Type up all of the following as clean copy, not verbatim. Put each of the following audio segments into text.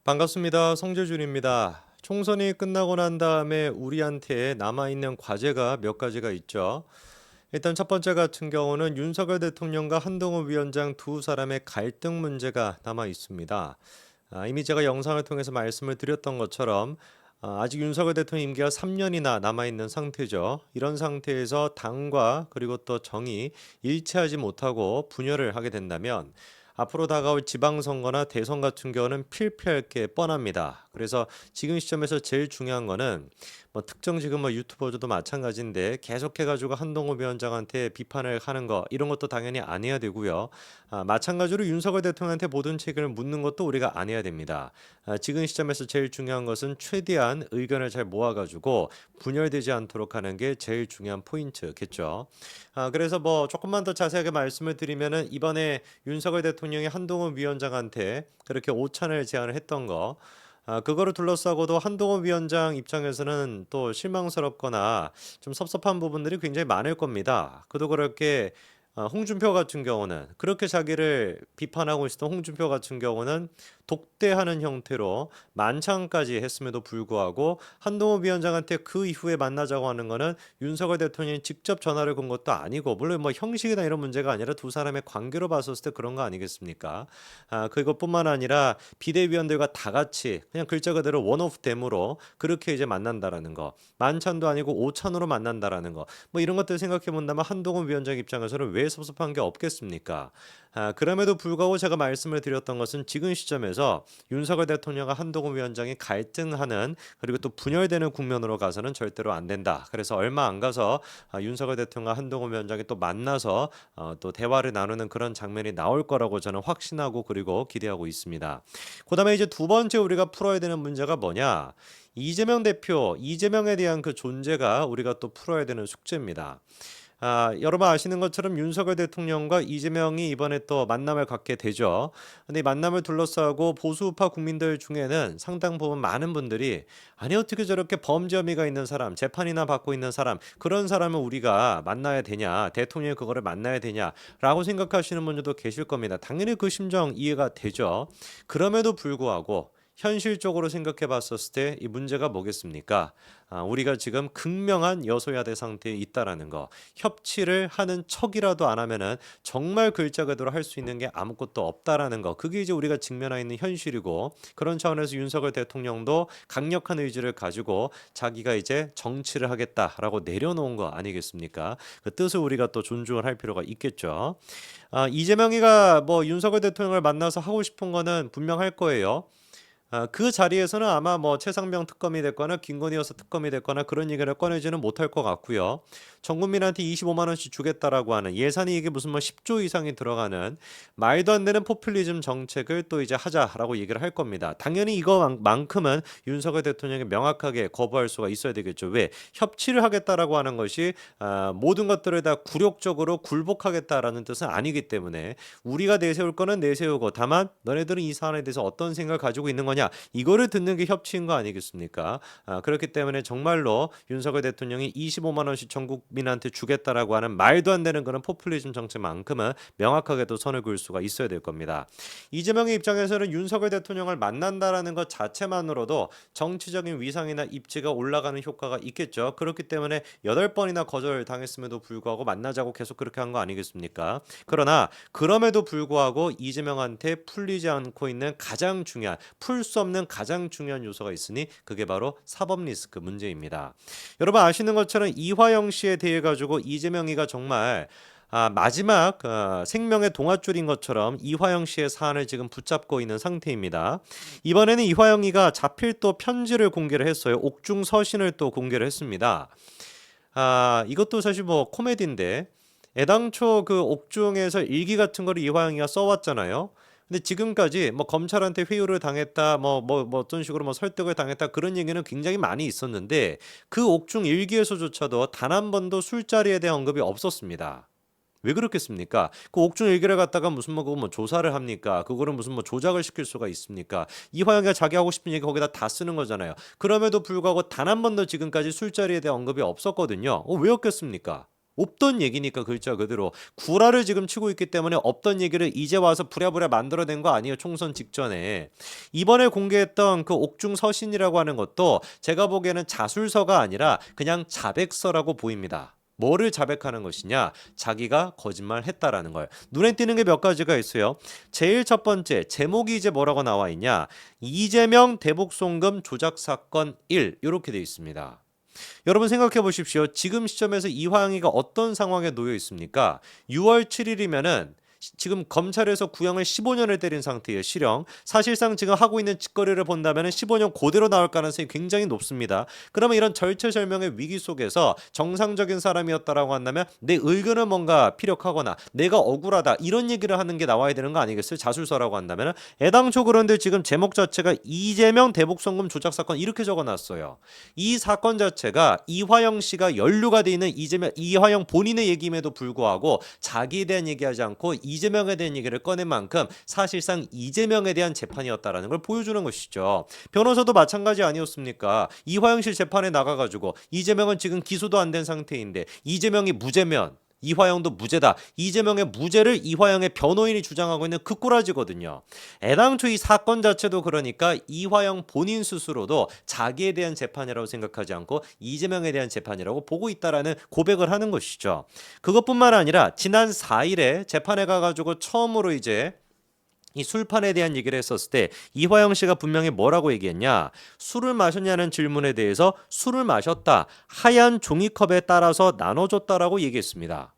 반갑습니다. 성재준입니다. 총선이 끝나고 난 다음에 우리한테 남아있는 과제가 몇 가지가 있죠. 일단 첫 번째 같은 경우는 윤석열 대통령과 한동훈 위원장 두 사람의 갈등 문제가 남아 있습니다. 이미 제가 영상을 통해서 말씀을 드렸던 것처럼 아직 윤석열 대통령 임기가 3년이나 남아있는 상태죠. 이런 상태에서 당과 그리고 또 정이 일치하지 못하고 분열을 하게 된다면 앞으로 다가올 지방선거나 대선 같은 경우는 필피할 게 뻔합니다. 그래서 지금 시점에서 제일 중요한 거는 뭐 특정 지금 뭐 유튜버들도 마찬가지인데 계속해가지고 한동훈 위원장한테 비판을 하는 거 이런 것도 당연히 안 해야 되고요. 마찬가지로 윤석열 대통령한테 모든 책임을 묻는 것도 우리가 안 해야 됩니다. 지금 시점에서 제일 중요한 것은 최대한 의견을 잘 모아가지고 분열되지 않도록 하는 게 제일 중요한 포인트겠죠. 그래서 뭐 조금만 더 자세하게 말씀을 드리면은 이번에 윤석열 대통령이 한동훈 위원장한테 그렇게 오찬을 제안을 했던 거 그거를 둘러싸고도 한동훈 위원장 입장에서는 또 실망스럽거나 좀 섭섭한 부분들이 굉장히 많을 겁니다. 그도 그렇게 홍준표 같은 경우는 그렇게 자기를 비판하고 있었던 홍준표 같은 경우는 독대하는 형태로 만찬까지 했음에도 불구하고 한동훈 위원장한테 그 이후에 만나자고 하는 거는 윤석열 대통령이 직접 전화를 건 것도 아니고 물론 뭐 형식이나 이런 문제가 아니라 두 사람의 관계로 봤었을 때 그런 거 아니겠습니까? 그것뿐만 아니라 비대위원들과 다 같이 그냥 글자 그대로 원오프 댐으로 그렇게 이제 만난다라는 거 만찬도 아니고 오찬으로 만난다라는 거 뭐 이런 것들 생각해 본다면 한동훈 위원장 입장에서는 왜 섭섭한 게 없겠습니까? 그럼에도 불구하고 제가 말씀을 드렸던 것은 지금 시점에서 윤석열 대통령과 한동훈 위원장이 갈등하는 그리고 또 분열되는 국면으로 가서는 절대로 안 된다. 그래서 얼마 안 가서 윤석열 대통령과 한동훈 위원장이 또 만나서 또 대화를 나누는 그런 장면이 나올 거라고 저는 확신하고 그리고 기대하고 있습니다. 그다음에 이제 두 번째 우리가 풀어야 되는 문제가 뭐냐? 이재명 대표, 이재명에 대한 그 존재가 우리가 또 풀어야 되는 숙제입니다. 여러분 아시는 것처럼 윤석열 대통령과 이재명이 이번에 또 만남을 갖게 되죠. 근데 이 만남을 둘러싸고 보수우파 국민들 중에는 상당 부분 많은 분들이 아니 어떻게 저렇게 범죄 혐의가 있는 사람, 재판이나 받고 있는 사람, 그런 사람을 우리가 만나야 되냐, 대통령이 그거를 만나야 되냐라고 생각하시는 분들도 계실 겁니다. 당연히 그 심정 이해가 되죠. 그럼에도 불구하고 현실적으로 생각해 봤었을 때 이 문제가 뭐겠습니까? 우리가 지금 극명한 여소야대 상태에 있다라는 거. 협치를 하는 척이라도 안 하면은 정말 글자 그대로 할 수 있는 게 아무것도 없다라는 거. 그게 이제 우리가 직면해 있는 현실이고 그런 차원에서 윤석열 대통령도 강력한 의지를 가지고 자기가 이제 정치를 하겠다라고 내려놓은 거 아니겠습니까? 그 뜻을 우리가 또 존중을 할 필요가 있겠죠. 이재명이가 뭐 윤석열 대통령을 만나서 하고 싶은 거는 분명할 거예요. 그 자리에서는 아마 뭐 최상병 특검이 됐거나 김건희 여사 특검이 됐거나 그런 얘기를 꺼내지는 못할 것 같고요. 전 국민한테 25만 원씩 주겠다라고 하는 예산이 이게 무슨 뭐 10조 이상이 들어가는 말도 안 되는 포퓰리즘 정책을 또 이제 하자라고 얘기를 할 겁니다. 당연히 이거만큼은 윤석열 대통령이 명확하게 거부할 수가 있어야 되겠죠. 왜? 협치를 하겠다라고 하는 것이 모든 것들을 다 굴욕적으로 굴복하겠다라는 뜻은 아니기 때문에 우리가 내세울 거는 내세우고 다만 너네들은 이 사안에 대해서 어떤 생각을 가지고 있는 거냐 이거를 듣는 게 협치인 거 아니겠습니까? 그렇기 때문에 정말로 윤석열 대통령이 25만 원씩 전 국민한테 주겠다라고 하는 말도 안 되는 그런 포퓰리즘 정책만큼은 명확하게도 선을 그을 수가 있어야 될 겁니다. 이재명의 입장에서는 윤석열 대통령을 만난다라는 것 자체만으로도 정치적인 위상이나 입지가 올라가는 효과가 있겠죠. 그렇기 때문에 8번이나 거절당했음에도 불구하고 만나자고 계속 그렇게 한 거 아니겠습니까? 그러나 그럼에도 불구하고 이재명한테 풀리지 않고 있는 가장 중요한 풀 수 없는 가장 중요한 요소가 있으니 그게 바로 사법 리스크 문제입니다. 여러분 아시는 것처럼 이화영 씨에 대해 가지고 이재명이가 정말 마지막 생명의 동아줄인 것처럼 이화영 씨의 사안을 지금 붙잡고 있는 상태입니다. 이번에는 이화영이가 자필 또 편지를 공개를 했어요. 옥중 서신을 또 공개를 했습니다. 이것도 사실 뭐 코미디인데 애당초 그 옥중에서 일기 같은 거를 이화영이가 써왔잖아요. 근데 지금까지 뭐 검찰한테 회유를 당했다, 뭐 어떤 식으로 뭐 설득을 당했다 그런 얘기는 굉장히 많이 있었는데 그 옥중 일기에서조차도 단 한 번도 술자리에 대한 언급이 없었습니다. 왜 그렇겠습니까? 그 옥중 일기를 갖다가 무슨 뭐 그거 뭐 조사를 합니까? 그거를 무슨 뭐 조작을 시킬 수가 있습니까? 이화영이가 자기 하고 싶은 얘기 거기다 다 쓰는 거잖아요. 그럼에도 불구하고 단 한 번도 지금까지 술자리에 대한 언급이 없었거든요. 왜였겠습니까? 없던 얘기니까 글자 그대로 구라를 지금 치고 있기 때문에 없던 얘기를 이제 와서 부랴부랴 만들어낸 거 아니에요. 총선 직전에. 이번에 공개했던 그 옥중 서신이라고 하는 것도 제가 보기에는 자술서가 아니라 그냥 자백서라고 보입니다. 뭐를 자백하는 것이냐? 자기가 거짓말했다라는 걸. 눈에 띄는 게 몇 가지가 있어요. 제일 첫 번째 제목이 이제 뭐라고 나와 있냐? 이재명 대북 송금 조작 사건 1 이렇게 돼 있습니다. 여러분 생각해 보십시오. 지금 시점에서 이화영이가 어떤 상황에 놓여 있습니까? 6월 7일이면은 지금 검찰에서 구형을 15년을 때린 상태예요. 실형. 사실상 지금 하고 있는 짓거리를 본다면 15년 그대로 나올 가능성이 굉장히 높습니다. 그러면 이런 절체절명의 위기 속에서 정상적인 사람이었다라고 한다면 내 의견을 뭔가 피력하거나 내가 억울하다 이런 얘기를 하는 게 나와야 되는 거 아니겠어요? 자술서라고 한다면 애당초 그런데 지금 제목 자체가 이재명 대북송금 조작 사건 이렇게 적어놨어요. 이 사건 자체가 이화영 씨가 연루가 돼 있는 이화영 본인의 얘기임에도 불구하고 자기에 대한 얘기하지 않고 이재명에 대한 얘기를 꺼낸 만큼 사실상 이재명에 대한 재판이었다라는 걸 보여주는 것이죠. 변호사도 마찬가지 아니었습니까? 이화영 씨 재판에 나가가지고 이재명은 지금 기소도 안 된 상태인데 이재명이 무죄면 이화영도 무죄다. 이재명의 무죄를 이화영의 변호인이 주장하고 있는 그 꼬라지거든요. 애당초 이 사건 자체도 그러니까 이화영 본인 스스로도 자기에 대한 재판이라고 생각하지 않고 이재명에 대한 재판이라고 보고 있다라는 고백을 하는 것이죠. 그것뿐만 아니라 지난 4일에 재판에 가가지고 처음으로 이제 이 술판에 대한 얘기를 했었을 때 이화영 씨가 분명히 뭐라고 얘기했냐? 술을 마셨냐는 질문에 대해서 술을 마셨다. 하얀 종이컵에 따라서 나눠줬다라고 얘기했습니다.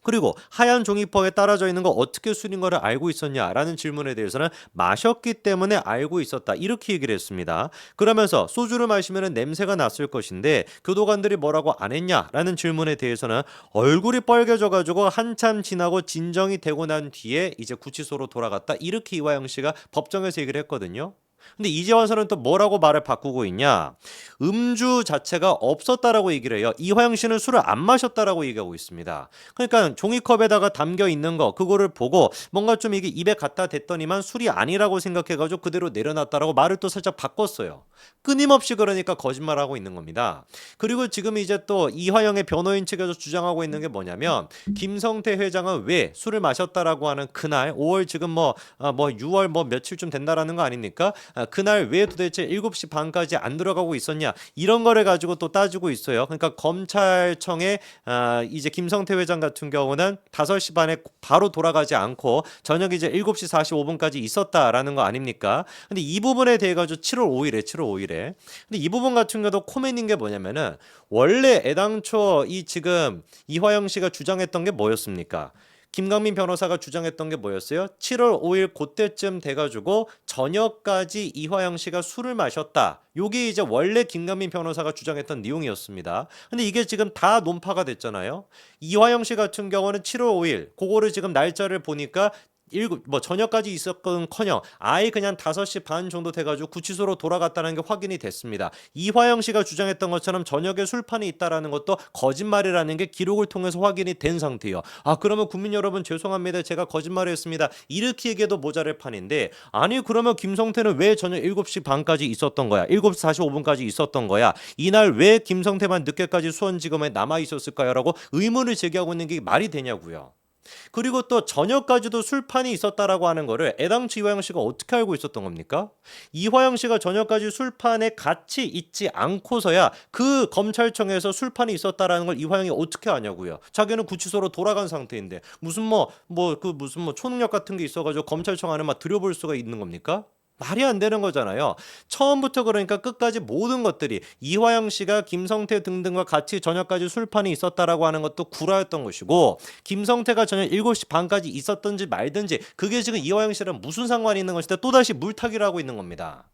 그리고 하얀 종이컵에 따라져 있는 거 어떻게 술인 거를 알고 있었냐라는 질문에 대해서는 마셨기 때문에 알고 있었다. 이렇게 얘기를 했습니다. 그러면서 소주를 마시면 냄새가 났을 것인데 교도관들이 뭐라고 안 했냐라는 질문에 대해서는 얼굴이 빨개져가지고 한참 지나고 진정이 되고 난 뒤에 이제 구치소로 돌아갔다. 이렇게 이화영 씨가 법정에서 얘기를 했거든요. 근데 이제 와서는 또 뭐라고 말을 바꾸고 있냐? 음주 자체가 없었다라고 얘기를 해요. 이화영 씨는 술을 안 마셨다라고 얘기하고 있습니다. 그러니까 종이컵에다가 담겨 있는 거 그거를 보고 뭔가 좀 이게 입에 갖다 댔더니만 술이 아니라고 생각해가지고 그대로 내려놨다라고 말을 또 살짝 바꿨어요. 끊임없이 그러니까 거짓말하고 있는 겁니다. 그리고 지금 이제 또 이화영의 변호인 측에서 주장하고 있는 게 뭐냐면 김성태 회장은 왜 술을 마셨다라고 하는 그날 5월 지금 뭐 6월 뭐 며칠쯤 된다라는 거 아닙니까? 그날 왜 도대체 7시 반까지 안 들어가고 있었냐 이런 거를 가지고 또 따지고 있어요. 그러니까 검찰청에 이제 김성태 회장 같은 경우는 5시 반에 바로 돌아가지 않고 저녁 이제 7시 45분까지 있었다라는 거 아닙니까? 근데 이 부분에 대해 가지고 7월 5일에 근데 이 부분 같은 경우도 코멘인 게 뭐냐면은 원래 애당초 이 지금 이화영 씨가 주장했던 게 뭐였습니까? 김강민 변호사가 주장했던 게 뭐였어요? 7월 5일 그때쯤 돼가지고 저녁까지 이화영 씨가 술을 마셨다. 요게 이제 원래 김강민 변호사가 주장했던 내용이었습니다. 근데 이게 지금 다 논파가 됐잖아요. 이화영 씨 같은 경우는 7월 5일 그거를 지금 날짜를 보니까 저녁까지 있었건커녕 아예 그냥 5시 반 정도 돼가지고 구치소로 돌아갔다는 게 확인이 됐습니다. 이화영 씨가 주장했던 것처럼 저녁에 술판이 있다라는 것도 거짓말이라는 게 기록을 통해서 확인이 된 상태예요. 그러면 국민 여러분 죄송합니다. 제가 거짓말을 했습니다. 이렇게 얘기해도 모자랄 판인데 아니 그러면 김성태는 왜 저녁 7시 반까지 있었던 거야? 7시 45분까지 있었던 거야? 이날 왜 김성태만 늦게까지 수원지검에 남아 있었을까요? 라고 의문을 제기하고 있는 게 말이 되냐고요. 그리고 또 저녁까지도 술판이 있었다라고 하는 거를 애당초 이화영 씨가 어떻게 알고 있었던 겁니까? 이화영 씨가 저녁까지 술판에 같이 있지 않고서야 그 검찰청에서 술판이 있었다라는 걸 이화영이 어떻게 아냐고요. 자기는 구치소로 돌아간 상태인데 무슨 초능력 같은 게 있어가지고 검찰청 안에 막 들여볼 수가 있는 겁니까? 말이 안 되는 거잖아요. 처음부터 그러니까 끝까지 모든 것들이 이화영 씨가 김성태 등등과 같이 저녁까지 술판이 있었다라고 하는 것도 구라였던 것이고 김성태가 저녁 7시 반까지 있었든지 말든지 그게 지금 이화영 씨랑 무슨 상관이 있는 것이다 또다시 물타기를 하고 있는 겁니다.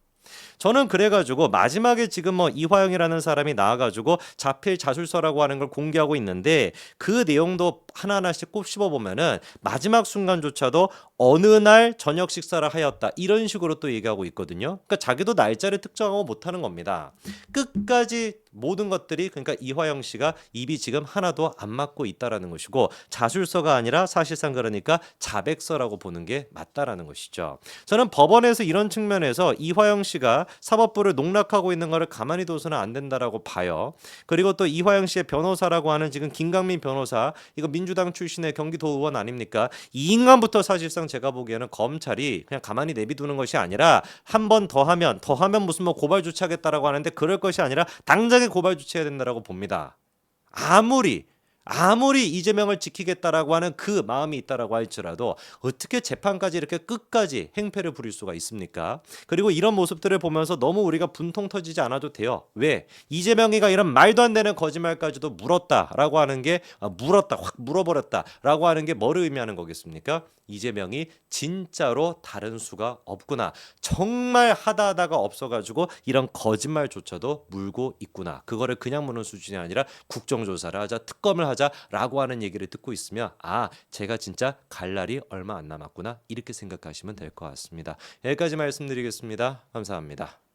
저는 그래가지고 마지막에 지금 이화영이라는 사람이 나와가지고 자필 자술서라고 하는 걸 공개하고 있는데 그 내용도 하나하나씩 꼭 씹어보면은 마지막 순간조차도 어느 날 저녁 식사를 하였다. 이런 식으로 또 얘기하고 있거든요. 그러니까 자기도 날짜를 특정하고 못하는 겁니다. 끝까지 모든 것들이 그러니까 이화영 씨가 입이 지금 하나도 안 맞고 있다라는 것이고 자술서가 아니라 사실상 그러니까 자백서라고 보는 게 맞다라는 것이죠. 저는 법원에서 이런 측면에서 이화영 씨가 사법부를 농락하고 있는 것을 가만히 둬서는 안 된다라고 봐요. 그리고 또 이화영 씨의 변호사라고 하는 지금 김강민 변호사 이거 민주당 출신의 경기도 의원 아닙니까? 이 인간부터 사실상 제가 보기에는 검찰이 그냥 가만히 내비두는 것이 아니라 한 번 더 하면 무슨 뭐 고발 조치하겠다라고 하는데 그럴 것이 아니라 당장에 고발 조치해야 된다라고 봅니다. 아무리 이재명을 지키겠다라고 하는 그 마음이 있다라고 할지라도 어떻게 재판까지 이렇게 끝까지 행패를 부릴 수가 있습니까? 그리고 이런 모습들을 보면서 너무 우리가 분통 터지지 않아도 돼요. 왜? 이재명이가 이런 말도 안 되는 거짓말까지도 물었다라고 하는 게 물었다 확 물어버렸다라고 하는 게 뭐를 의미하는 거겠습니까? 이재명이 진짜로 다른 수가 없구나. 정말 하다가 없어가지고 이런 거짓말조차도 물고 있구나. 그거를 그냥 무는 수준이 아니라 국정조사를 하자, 특검을 하자라고 하는 얘기를 듣고 있으면 제가 진짜 갈 날이 얼마 안 남았구나. 이렇게 생각하시면 될 것 같습니다. 여기까지 말씀드리겠습니다. 감사합니다.